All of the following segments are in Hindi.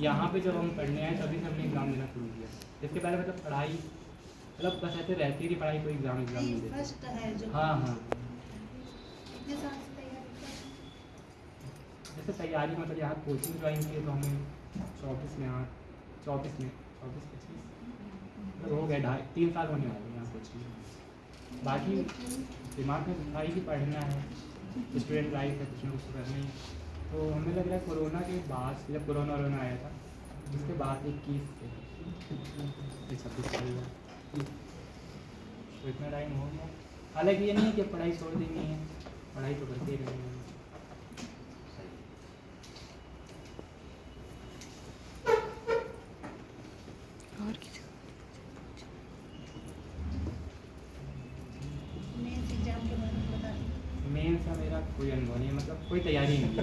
यहाँ पे जब हम पढ़ने आए तभी से हमने एग्ज़ाम देना शुरू किया। इसके पहले मतलब पढ़ाई मतलब बस ऐसे रहती थी पढ़ाई, कोई एग्ज़ाम नहीं देते। फर्स्ट है जो हाँ हाँ, कितने साल से तैयारी कर जैसे तैयारी मतलब यहाँ कोचिंग ज्वाइन की तो हमें 24 में, हाँ 24 में 24-25 हो गए, 3 साल होने वाले हैं यहाँ कोचिंग। बाकी दिमाग में था ही कि पढ़ना है, स्टूडेंट लाइफ है, कुछ ना कुछ करना ही। तो हमें लग रहा है कोरोना के बाद, जब कोरोना आया था उसके बाद 21 से 26 चल रहा है, तो इतना टाइम हो गया। हालांकि ये नहीं है कि पढ़ाई छोड़ देनी है, पढ़ाई तो करते ही रहेंगे। मेंस एग्जाम के बारे में बता दीजिए। मेंस का मेरा कोई अनुभव नहीं है, मतलब कोई तैयारी नहीं है।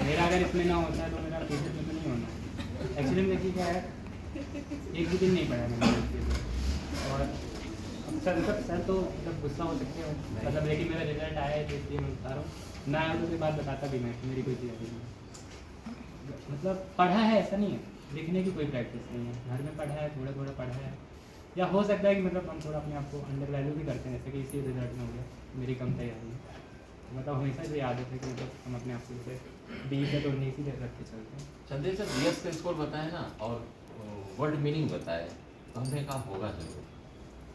मेरा अगर इसमें ना होता है तो मेरा फ्यूचर में तो नहीं होना। एक्चुअली में देखिए क्या है, एक भी दिन नहीं पढ़ा मैंने, और सर तो मतलब गुस्सा हो सकते हैं, मतलब लेकिन मेरा रिजल्ट आया है तो इसलिए मैं बता रहा हूँ। ना आया तो उसके बाद बताता भी मैं कि मेरी कोई तैयारी नहीं। मतलब पढ़ा है ऐसा नहीं है, लिखने की कोई प्रैक्टिस नहीं है, घर में पढ़ा है, थोड़ा थोड़ा पढ़ा है, या हो सकता है कि मतलब हम थोड़ा अपने आप को अंडर वैल्यू भी करते हैं, जैसे कि इसी रिजल्ट में हो गया, मेरी कम तैयारी है। मतलब हमेशा से आदत है कि मतलब हम अपने आप को जैसे 20 या तो 19 ही रख के चलते हैं। संदेश सर जीएस का स्कोर बताए ना, और वर्ड मीनिंग बताए, तो हमने कहा होगा जरूर,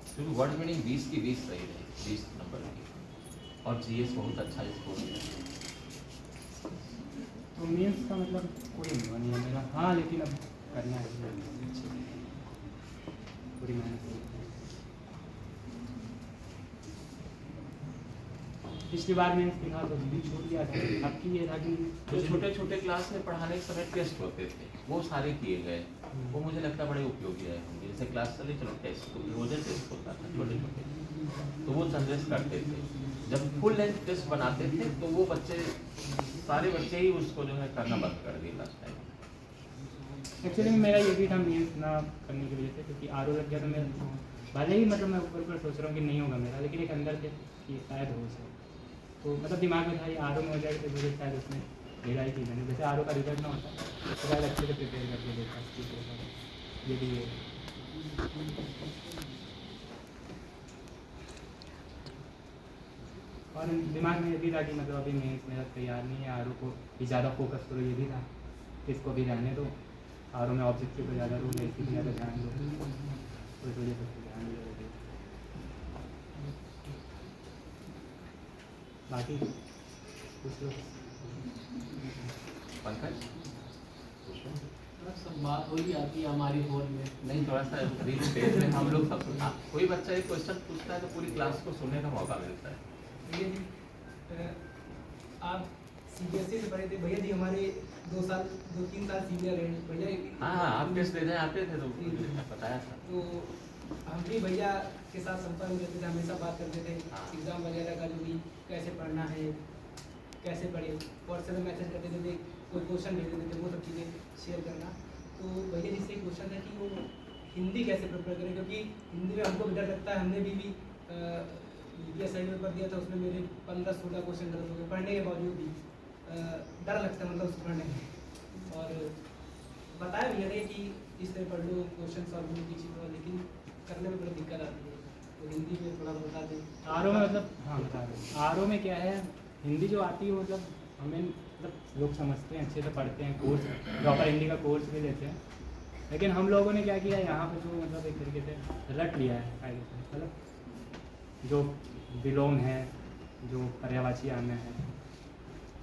क्योंकि वर्ड मीनिंग 20 की 20 सही रही, 20 नंबर की, और जीएस बहुत अच्छा स्कोर है। तो मीन्स का मतलब कोई नहीं है मेरा, हाँ लेकिन अब करना है, पूरी मेहनत है। पिछली बार मैंने सीखा तो भी छूट गया था, अब की ये था कि जो छोटे छोटे क्लास में पढ़ाने के समय टेस्ट होते थे वो सारे किए गए, वो मुझे लगता है बड़े उपयोगी है होंगे। जैसे क्लास चले, चलो टेस्ट, तो रोजे टेस्ट होता था छोटे छोटे, तो वो संदेश करते थे। जब फुल लेंथ टेस्ट बनाते थे तो वो बच्चे, सारे बच्चे ही उसको जो है करना बंद कर दिए लास्ट टाइम। एक्चुअली मेरा ये भी था मीन्स ना करने की वजह से, क्योंकि आर लग गया तो मैं भले ही मतलब मैं ऊपर सोच रहा हूँ कि नहीं होगा मेरा, लेकिन एक अंदर से कि शायद हो जाए, तो मतलब दिमाग में था ये आर में हो जाएगा तो मुझे शायद उसमें मेरा ही चीज़ है। जैसे आर का रिजल्ट ना होता तो शायद अच्छे से प्रिपेयर करके देता, ये भी है। और दिमाग में ये भी था कि मतलब अभी मेरा तैयार नहीं है, आर को भी ज़्यादा फोकस करो, ये भी था, इसको भी रहने दो, आर में ऑब्जेक्टिव पर ज़्यादा रो, बेसिक पर ज़्यादा ध्यान दो, तो इस वजह से ध्यान दिया। बाकी कुछ लोग पंकज सब बात हो ही आती है हमारी फोन में। नहीं, थोड़ा सा रील पेज में हम लोग सब कोई बच्चा एक क्वेश्चन पूछता है तो पूरी क्लास को सुनने का मौका मिलता है। भैया जी, आप सीबीएसई से पढ़े थे भैया जी, हमारे 2-3 साल सीनियर हैं भैया। हाँ, आप टेस्ट देने आते थे तो बताया था। तो हम भी भैया के साथ संपर्क में रहते थे, हमेशा बात करते थे हाँ। एग्ज़ाम वगैरह का, जो भी कैसे पढ़ना है, कैसे पढ़े, व्हाट्सएप में मैसेज करते थे, कोई क्वेश्चन भेज देते थे, वो सब चीज़ें शेयर करना। तो भैया जी से एक क्वेश्चन है कि वो हिंदी कैसे प्रिपेयर करें, क्योंकि हिंदी में हमको भी डर लगता है। हमने भी यूपीएस पेपर दिया था, उसमें मेरे 15-16 क्वेश्चन गलत हो गए, पढ़ने के बावजूद भी डर लगता है मतलब उसको पढ़ने में। और बताया भैया ने कि इस तरह पढ़ लो, क्वेश्चन सॉल्व करने की चीज़, लेकिन करने में बड़ी दिक्कत आती है। तो हिंदी में थोड़ा बता दें। आर में मतलब, हाँ बता रहे आर में क्या है, हिंदी जो आती है मतलब हमें मतलब लोग समझते हैं, अच्छे से पढ़ते हैं, कोर्स प्रॉपर हिंदी का कोर्स भी लेते हैं, लेकिन हम लोगों ने क्या किया यहाँ पे जो मतलब एक तरीके से रट लिया है कायदे से, मतलब जो विलोम है, जो पर्यायवाची आना है,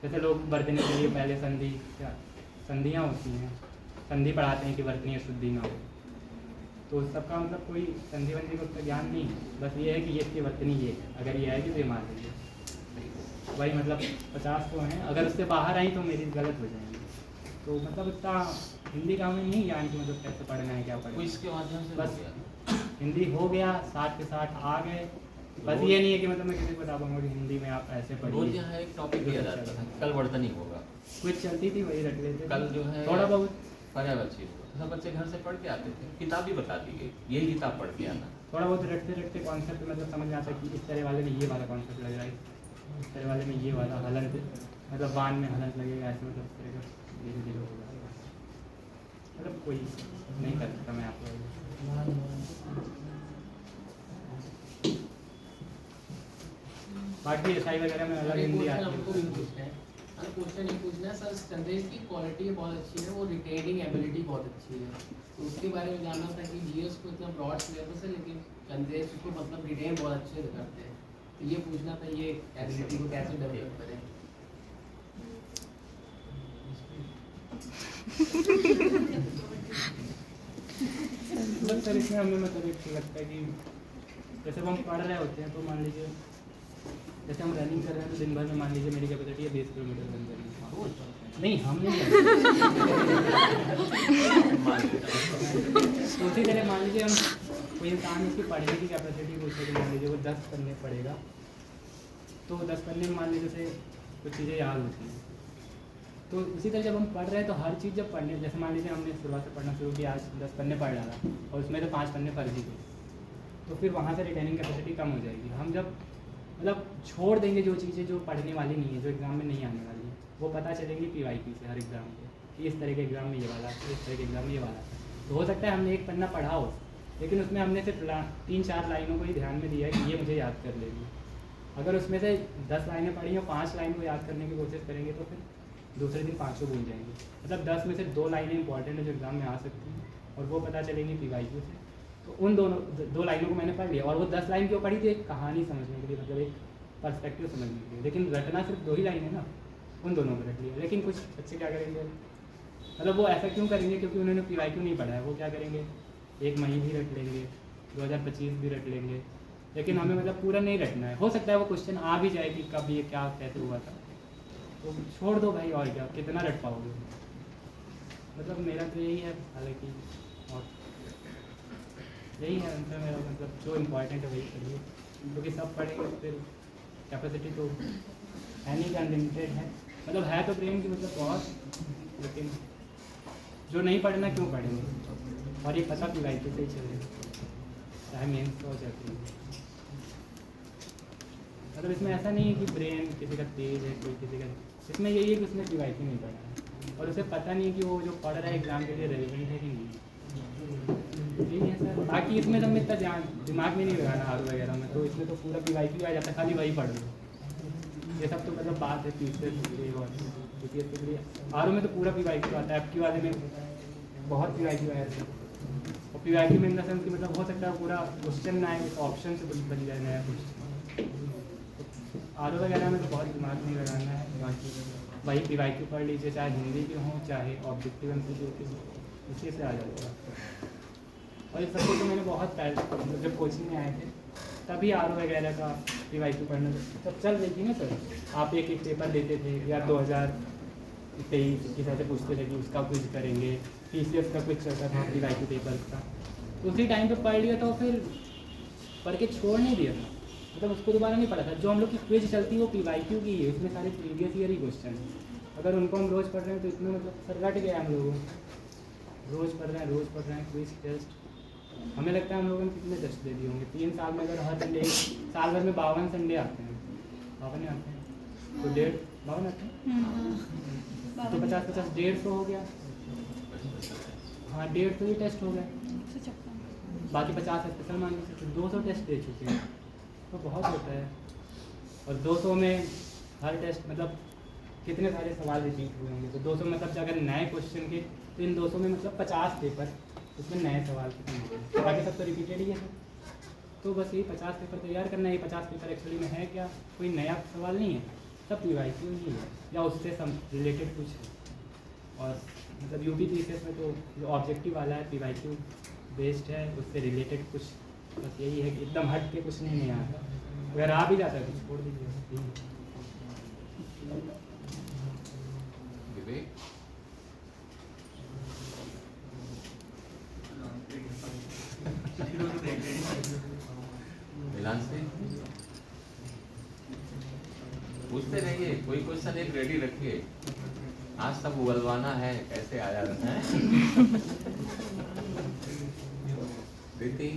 जैसे लोग वर्तनी के लिए पहले संधि, क्या संधियाँ होती हैं, संधि पढ़ाते हैं कि वर्तनीय शुद्धि ना हो, तो सबका मतलब कोई संधि वंधि का ज्ञान नहीं है, बस ये है कि ये इसकी वर्तनी ये है, अगर ये आएगी तो ये मान लीजिए, वही मतलब 50 तो हैं, अगर उससे बाहर आई तो मेरी गलत हो जाएंगी। तो मतलब इतना हिंदी का हमें नहीं ज्ञान कि मतलब कैसे पढ़ना है, क्या पढ़ना है, इसके माध्यम से बस हो गया। हिंदी हो गया, 60 के 60 आ गए, बस ये नहीं है कि मतलब मैं किसी को बता पाऊँगा कि हिंदी में आप ऐसे रोज पढ़िए। यहाँ एक टॉपिक दिया जाता था, कल वर्तनी होगा, कुछ चलती थी वही रट लेते, कल जो है थोड़ा बहुत पर्यायवाची होगा, तो सब बच्चे घर से पढ़ के आते थे, किताब भी बता दी गई, यही किताब पढ़ के आना। थोड़ा बहुत रटते रटते कॉन्सेप्ट मतलब समझ में आता है कि इस तरह वाले में ये वाला कॉन्सेप्ट लग रहा है, इस तरह वाले में ये वाला हलंत, मतलब बान में हलंत लगेगा, ऐसे मतलब इस तरह का धीरे धीरे होगा। कोई नहीं कर सकता मैं आपको। बाकी एसआई वगैरह में अलग हिंदी आती हमको भी है। पूछना है, हमें क्वेश्चन ये पूछना है सर, संदेश की क्वालिटी बहुत अच्छी है, वो रिटेनिंग एबिलिटी बहुत अच्छी है, तो उसके बारे में जानना था कि जीएस को इतना ब्रॉड सिलेबस है लेकिन संदेश को मतलब रिटेन बहुत अच्छे से करते हैं, तो ये पूछना था ये एबिलिटी को कैसे डेवलप करें। मतलब सर इसमें हमें मतलब एक लगता है कि जैसे वो हम पढ़ रहे होते हैं तो मान लीजिए जैसे हम रनिंग कर रहे हैं तो दिन भर में मान लीजिए मेरी कैपेसिटी है 20 किलोमीटर रन करने की। नहीं हम नहीं तो उसी तरह मान लीजिए हम कोई इंसान उसकी पढ़ने की कैपेसिटी पूछे तो मान लीजिए वो 10 पन्ने पढ़ेगा तो 10 पन्ने में मान लीजिए उसे कुछ चीज़ें याद होती हैं। तो उसी तरह जब हम पढ़ रहे हैं तो हर चीज़ जब पढ़ने जैसे मान लीजिए हमने शुरुआत से पढ़ना शुरू किया, आज 10 पन्ने पढ़ डाला और उसमें से 5 पन्ने फर्जी थे, तो फिर वहाँ से रिटेनिंग कैपेसिटी कम हो जाएगी। हम जब मतलब छोड़ देंगे जो चीज़ें जो पढ़ने वाली नहीं है, जो एग्ज़ाम में नहीं आने वाली है, वो पता चलेंगी PYQ से हर एग्ज़ाम के कि इस तरह के एग्ज़ाम में ये वाला था, इस तरह के एग्ज़ाम में ये वाला था। तो हो सकता है हमने एक पन्ना पढ़ा हो लेकिन उसमें हमने सिर्फ 3-4 लाइनों को ही ध्यान में दिया है कि ये मुझे याद कर लेगी। अगर उसमें से 10 लाइनें पढ़ी और 5 लाइन को याद करने की कोशिश करेंगे तो फिर दूसरे दिन 5 भूल जाएंगे। मतलब 10 में से 2 लाइनें इंपॉर्टेंट है जो एग्ज़ाम में आ सकती हैं और वो पता चलेंगी PYQ से। तो उन दोनों 2 लाइनों को मैंने पढ़ लिया और वो 10 लाइन क्यों पढ़ी थी, एक कहानी समझने के लिए, मतलब एक पर्सपेक्टिव समझने के लिए। लेकिन रटना सिर्फ 2 ही लाइन है ना, उन दोनों को रट लिया। लेकिन कुछ बच्चे क्या करेंगे, मतलब वो ऐसा क्यों करेंगे क्योंकि उन्होंने PYQ नहीं पढ़ा है। वो क्या करेंगे, एक मई भी रट लेंगे, 2025 भी रट लेंगे, लेकिन हमें मतलब पूरा नहीं रटना है। हो सकता है वो क्वेश्चन आ भी जाए कि कब ये क्या कैसे हुआ था, तो छोड़ दो भाई, और क्या कितना रट पाओगे। मतलब मेरा तो यही है, हालांकि और यही है आंसर मेरा, मतलब जो इम्पोर्टेंट है वही करिए क्योंकि सब पढ़ेंगे फिर कैपेसिटी तो है नहीं कि अनलिमिटेड है। मतलब है तो ब्रेन की मतलब बहुत, लेकिन जो नहीं पढ़ना क्यों पढ़ेंगे। और ये पता PYQ से ही चलेगा, चाहे मेंस हो जाती है। मतलब इसमें ऐसा नहीं है कि ब्रेन किसी का तेज है कोई किसी का, इसमें यही है कि उसने PYQ नहीं पढ़ा है और उसे पता नहीं कि वो जो पढ़ रहा है एग्ज़ाम के लिए रेलिवेंट है कि नहीं। यही है सर। बाकी इसमें तो इतना ध्यान दिमाग में नहीं लगाना आर वगैरह में, तो इसमें तो पूरा PYQ आ जाता है, खाली वही पढ़ लो। ये सब तो मतलब बात है फ्यूचर के लिए और GPS के लिए। आर में तो पूरा PYQ आता है, FQ वाले में बहुत PYQ आया था। और PYQ में इन द सेंस कि मतलब हो सकता है पूरा क्वेश्चन ना आए, ऑप्शन से बन जाए नया कुछ। आर वगैरह में तो बहुत दिमाग नहीं लगाना है। बाकी वही PYQ पढ़ लीजिए, चाहे हिंदी के हों चाहे ऑब्जेक्टिव MCQ के हों, उसी से आ जाएगा। और इस सबको तो मैंने बहुत पहले मतलब जब कोचिंग में आए थे तभी आर वगैरह का PYQ पढ़ना तब चल रही थी ना सर। आप एक पेपर देते थे या 2023 किसी ऐसे पूछते थे कि उसका क्विज करेंगे, TCS का क्विज चलता था PYQ पेपर का, तो उसी टाइम पे पढ़ लिया था, फिर पढ़ के छोड़ नहीं दिया था, मतलब उसको दोबारा नहीं पढ़ा था। जो हम लोग की क्विज चलती है वो PYQ की है, उसमें सारे प्रीवियस ईयर ही क्वेश्चन है। अगर उनको हम रोज़ पढ़ रहे हैं तो इसमें मतलब सर रट गया हम लोगों, रोज़ पढ़ रहे हैं क्विज टेस्ट। हमें लगता है हम लोगों ने कितने टेस्ट दे दिए होंगे 3 साल में, अगर हर संडे साल भर में 52 संडे आते हैं, 52 आते हैं तो 52 आते हैं तो 50-50 150 हो गया। हाँ 150 ही टेस्ट हो गया, बाकी 50 स्पेशल मान लीजिए, तो 200 टेस्ट दे चुके हैं, तो बहुत होता है। और 200 में हर टेस्ट मतलब कितने सारे सवाल रिपीट हुए होंगे, तो 200 मतलब अगर नए क्वेश्चन के तो इन 200 में मतलब 50 पेपर उसमें नए सवाल कितने होंगे, बाकी सब तो रिपीटेड ही है सर। तो बस यही 50 पेपर तैयार करना है। 50 पेपर एक्चुअली में है क्या, कोई नया सवाल नहीं है, सब PYQ ही है या उससे रिलेटेड कुछ है। और मतलब UP TCS में तो जो ऑब्जेक्टिव वाला है PYQ बेस्ड है, उससे रिलेटेड कुछ बस यही है कि एकदम हट के कुछ नहीं आता। अगर आ भी जाता है तो छोड़ दीजिए। विवेक मिलांशी पूछते रहिए, कोई क्वेश्चन एक रेडी रखिए, आज सब उगलवाना है कैसे आया रहना है। प्रीति,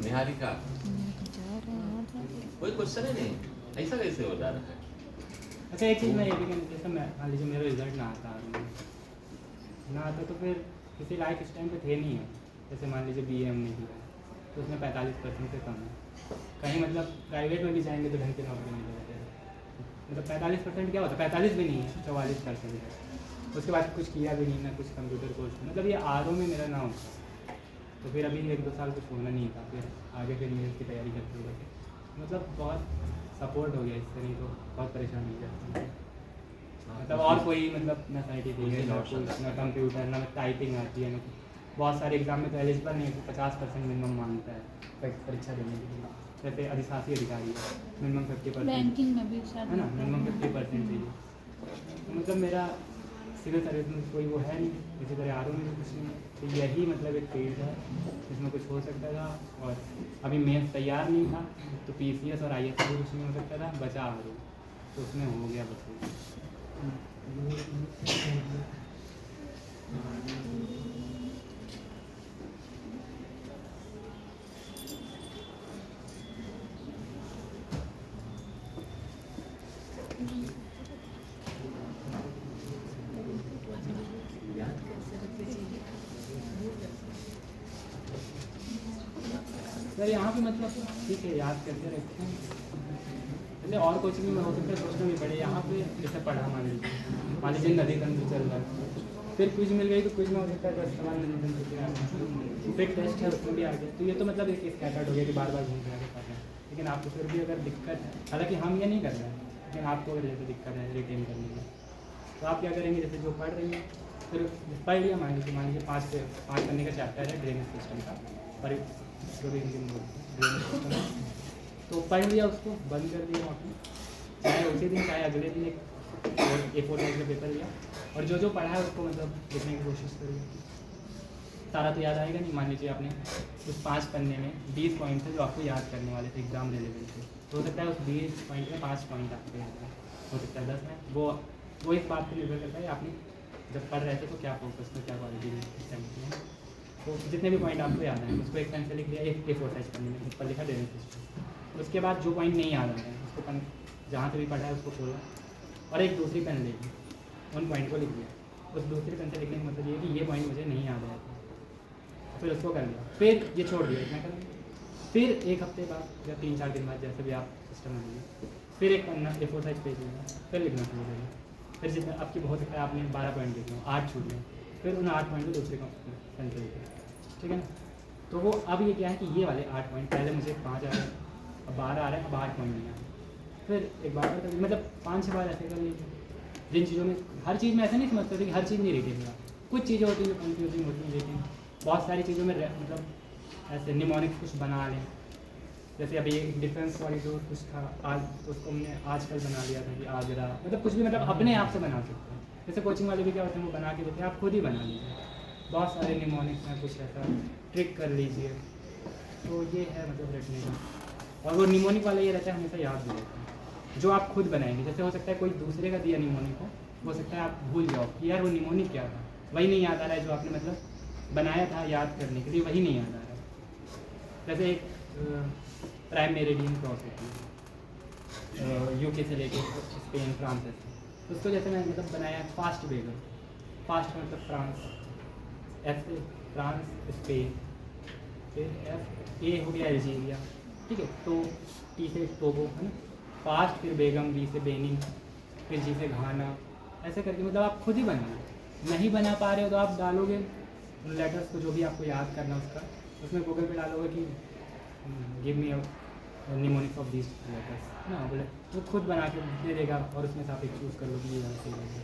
निहारिका, कोई क्वेश्चन ही नहीं, ऐसा कैसे हो जा रहा है। अच्छा एक चीज़ मैं ये भी कहना जैसे मैं मान लीजिए मेरा रिजल्ट ना आता ना आता तो फिर किसी लायक इस टाइम पे थे नहीं है। जैसे मान लीजिए BA हमने किया तो उसमें 45% से कम है। कहीं मतलब प्राइवेट में भी जाएंगे तो ढंग की नौकरी नहीं मिलती है। मतलब 45% क्या होता है, 45 भी नहीं है, 44% है। उसके बाद कुछ किया भी नहीं, ना कुछ कंप्यूटर कोर्स, मतलब ये RO में मेरा ना होता तो फिर अभी 1-2 साल कुछ होना नहीं था, फिर आगे फिर मेरे की तैयारी करते हुए मतलब बहुत सपोर्ट हो गया इससे, नहीं तो बहुत परेशान हो गया। मतलब और कोई मतलब ना साइट दी है, ना कंप्यूटर, ना टाइपिंग आती है, ना बहुत सारे एग्जाम में तो एलिजिबल नहीं है, 50% मिनिमम मांगता है परीक्षा देने के लिए। जैसे अधिशासी अधिकारी है, मिनिमम 50%, बैंकिंग में भी है ना, मिनिमम 50% चाहिए। तो मतलब मेरा सिविल सर्विस में कोई वो है नहीं, इसी तरह RO में भी कुछ नहीं है। तो यही मतलब एक फील्ड है जिसमें कुछ हो सकता था। और अभी मेंस तैयार नहीं था तो PCS और IAS भी कुछ नहीं हो सकता था, बचा RO, तो उसमें हो गया बस। सर यहाँ पे मतलब ठीक है, याद करते रखते हैं। जैसे और कोचिंग में हो सकता है सोचना भी पड़े। यहाँ पे जैसे पढ़ा मान लीजिए नदी तंत्र चल रहा है, फिर क्विज मिल गई तो क्विज में हो सकता है 10 सवाल नदी तंत्र के आ गए, फिर टेस्ट है उसमें भी आ गया। तो ये तो मतलब एक स्कैटर्ड हो गया कि बार बार घूम के आगे पाते हैं। लेकिन आपको फिर भी अगर दिक्कत है, हालांकि हम ये नहीं कर रहे हैं, लेकिन आपको अगर जैसे दिक्कत है रिटेन करने में, तो आप क्या करेंगे, जैसे जो पढ़ रही हैं फिर पढ़ लिया, मान लीजिए 5 करने का चैप्टर है ड्रेनेज सिस्टम का, पर जो भी हिंदी में बोलते हैं ड्रेनेज सिस्टम है, तो पढ़ लिया, उसको बंद कर दिया आपने, चाहे उसी दिन चाहे अगले दिन एक A4 साइज का पेपर लिया और जो जो पढ़ा है उसको मतलब लिखने की कोशिश करिए। सारा तो याद आएगा नहीं, मान लीजिए आपने उस 5 पन्ने में 20 पॉइंट थे जो आपको याद करने वाले थे एग्जाम रिलेवेंट थे, तो हो सकता है उस 20 पॉइंट में 5 पॉइंट आपको याद है, हो सकता है 10 में। वो इस बात पर निर्भर करता है आपने जब पढ़ रहे थे तो क्या फोकस में, क्या क्वालिटी में। तो जितने भी पॉइंट आपको याद हैं उसको एक पेन से लिख लिया, एक A4 साइज पन्ने में उस पर लिखा ड्रेनेज सिस्टम। उसके बाद जो पॉइंट नहीं याद आ रहे हैं उसको जहाँ से भी पढ़ा है उसको खोला और एक दूसरी पेन ले ली, उन पॉइंट को लिख दिया। उस दूसरी पेन से लिखने का मतलब ये कि ये पॉइंट मुझे नहीं याद आया था, फिर उसको कर लिया, फिर ये छोड़ दिया, इतना कर लिया। फिर 1 हफ्ते बाद या 3-4 दिन बाद जैसे भी आप सिस्टम में लीजिए, फिर एक पन्ना A4 साइज पेज लेना, फिर लिखना शुरू करिए। फिर जितना आपकी हो सकता है आपने 12 पॉइंट लिखे हों, 8 छूट गए, फिर उन 8 पॉइंट को दूसरे का पेन से लिखिए, ठीक है ना। तो वो अब ये क्या है कि ये वाले 8 पॉइंट, पहले मुझे 5 आ रहे हैं, अब 12 आ रहे हैं, अब 8 पॉइंट नहीं आ रहे, फिर एक बार कर मतलब 5-6 बार ऐसे कर लीजिए। जिन चीज़ों में हर चीज़ में ऐसा नहीं समझते थे कि हर चीज़ नहीं रिटेन हुआ, कुछ चीज़ें होती हैं जो कन्फ्यूजिंग होती हैं, लेकिन बहुत सारी चीज़ों में मतलब ऐसे निमोनिक्स कुछ बना लें। जैसे अभी एक डिफेंस वाली जो कुछ था आज, तो उसको हमने आजकल बना लिया था कि आगरा, मतलब कुछ भी मतलब अपने आप से बना सकते हैं। जैसे कोचिंग वाले भी क्या होते हैं वो बना के देते हैं, आप खुद ही बना लीजिए। बहुत सारे निमोनिक्स में कुछ ऐसा ट्रिक कर लीजिए, तो ये है मतलब रटने का। और वो निमोनिक वाला ये रहता है हमेशा याद भी रहता है जो आप खुद बनाएंगे। जैसे हो सकता है कोई दूसरे का दिया निमोनिक हो सकता है आप भूल जाओ कि यार वो निमोनिक क्या था, वही नहीं याद आ रहा है जो आपने मतलब बनाया था याद करने के लिए, वही नहीं याद आ रहा है। जैसे एक प्राइम मेरिडियन क्रॉस होती है UK से लेके स्पेन फ्रांस ऐसे, उसको जैसे मैं मतलब बनाया फास्ट बेगर, फास्ट मतलब फ्रांस, F से फ्रांस स्पेन, फिर A हो गया अल्जीरिया, ठीक है, तो T से टोगो है ना, फास्ट, फिर बेगम, B से बेनिन, फिर G से घाना, ऐसे करके मतलब आप खुद ही बनाए। नहीं बना पा रहे हो तो आप डालोगे उन लेटर्स को जो भी आपको याद करना उसका, उसमें गूगल पे डालोगे कि give me mnemonics of this letters ना, बोले वो खुद बना के दे देगा और उसमें से आप एक चूज़ कर लो कि ये यहाँ से लगेगा।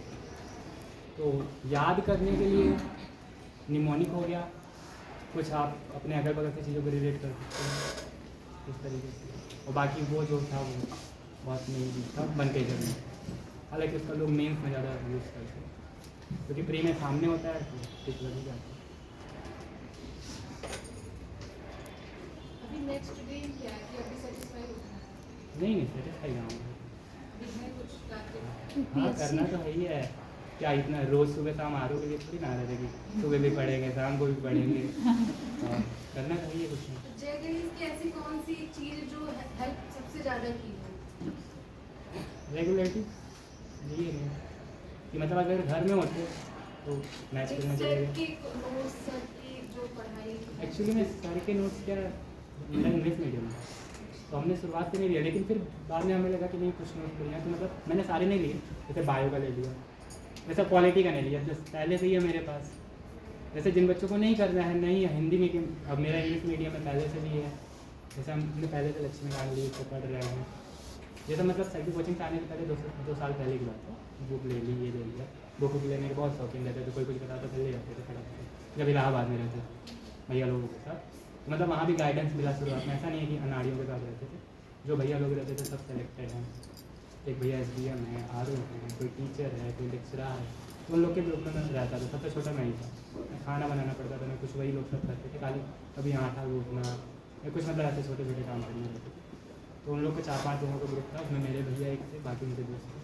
तो याद करने के लिए निमोनिक हो गया, कुछ आप अपने अगल बगल की चीज़ों को रिलेट कर सकते हैं इस तरीके से। और बाकी वो जो था वो बहुत नहीं था बन के करना, हालांकि उसका लोग मेंस में ज़्यादा यूज़ करते हैं क्योंकि प्री में सामने होता है तो ठीक लग जाता है। अभी नेक्स्ट डे क्या है कि अभी सेटिस्फाई होता है? नहीं सेटिस्फाई कहाँ होगा, बिजनेस कुछ टारगेट हाँ करना तो है ही है। क्या इतना रोज़ सुबह शाम आरों के लिए थोड़ी ना रहे कि सुबह भी पढ़ेंगे शाम को भी पढ़ेंगे, करना चाहिए कुछ नहीं। तो जय गणेश की ऐसी कौन सी चीज़ जो हेल्प सबसे ज़्यादा की है? रेगुलरिटी ये नहीं कि मतलब अगर घर में होते तो मैच खेलने चले सर गए। की नोट्स सर की जो पढ़ाई एक्चुअली मैं सर के नोट्स क्या, मेरा इंग्लिश मीडियम है तो हमने शुरुआत से नहीं लिया, लेकिन फिर बाद में हमें लगा कि नहीं कुछ नोट्स बढ़िया, तो मतलब मैंने सारे नहीं लिए, जैसे बायो का ले लिया, वैसा क्वालिटी का नहीं लिया, जैसे पहले से ही है मेरे पास। जैसे जिन बच्चों को नहीं करना है, नहीं है हिंदी मीडियम, अब मेरा इंग्लिश मीडियम में पहले से भी है, जैसे हमने पहले से लक्ष्मीकांत ली तो पढ़ रहे हैं, जैसे मतलब सर की कोचिंग से आने से पहले 2 साल पहले की बात है, बुक ले ली, ये ले लिया, बुक लेने के बहुत शौकीन रहते थे, कोई कुछ बताता तो ले जाते थे फटाफट, जब इलाहाबाद में रहते भैया लोगों के साथ, तो मतलब वहाँ भी गाइडेंस मिला शुरुआत में, ऐसा नहीं है कि अनाड़ियों के साथ रहते थे, जो भैया लोग रहते थे सब सेलेक्टेड हैं, एक भैया SDM है, RO है, कोई टीचर है, कोई लेक्चरर है, तो उन लोग के ग्रुप में मैं रहता था, सबसे छोटा मैं ही था, मैं खाना बनाना पड़ता था, मैं कुछ वही लोग सब करते थे, खाली कभी आटा गूँथना या कुछ मतलब ऐसे छोटे छोटे काम करने रहते थे। तो उन लोग के 4-5 लोगों का ग्रुप था, उसमें मेरे भैया एक थे, बाकी मेरे दोस्त थे,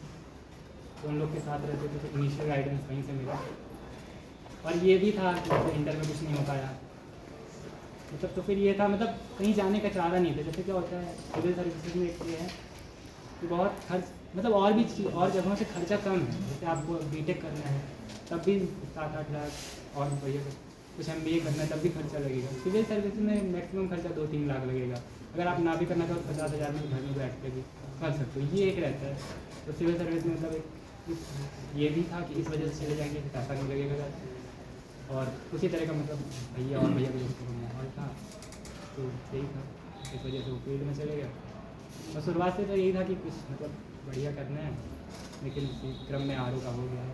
तो उन लोग के साथ रहते थे, तो इनिशियल गाइडेंस वहीं से मिला। और ये भी था कि मतलब इंटर में कुछ नहीं हो पाया, मतलब तो फिर ये था मतलब कहीं जाने का चारा नहीं था। जैसे क्या होता है सिविल सर्विसेज में एक ये है कि बहुत खर्च, मतलब और भी और जगहों से खर्चा कम है, जैसे आपको BTech करना है तब भी 7-8 लाख, और भैया कुछ MBA करना है तब भी खर्चा लगेगा। सिविल सर्विसेज में मैक्सिमम खर्चा 2-3 लाख लगेगा, अगर आप ना भी करना चाहो तो 50,000 में घर में बैठ के भी कर सकते हो, ये एक रहता है। तो सिविल सर्विस में मतलब एक ये भी था कि इस वजह से चले जाएंगे कि पैसा नहीं लगेगा ज़्यादा, और उसी तरह का मतलब भैया और भैया के दोस्तों का माहौल था, तो यही था, इस वजह से वो फील्ड में चले गए। और शुरुआत से तो यही था कि कुछ मतलब बढ़िया करना है, लेकिन इसी क्रम में RO का हो गया है।